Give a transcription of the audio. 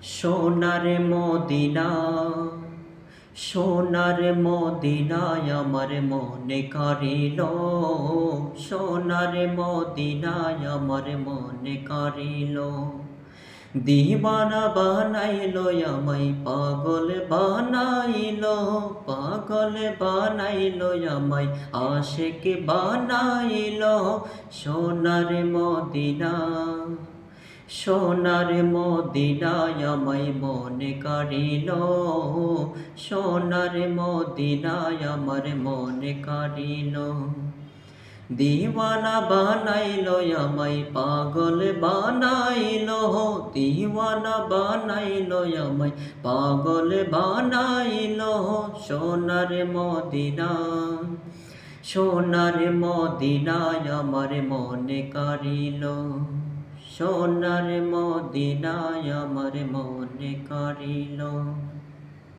সোনার মদিনা, সোনার মদিনায় আমার মনে কারিল, সোনার মদিনায় আমার মনে কারিল। দিবানা বানাইল আমায়, পাগল বানাইল, পাগল বানাইল আমায়, আশিক বানাইল। সোনার মদিনা, সোনার মদিনায় আমায় মনে কারিল, সোনার মদিনায় আমার মনে কারিল। দিওয়ানা বানাইল আমায়, পাগল বানাইল, দিওয়ানা বানাইল আমায়, পাগল বানাইল। সোনার মদিনা, সোনার মদিনায় আমার মনে কারিল, সোনার মদিনায় আমার মনে কারিল।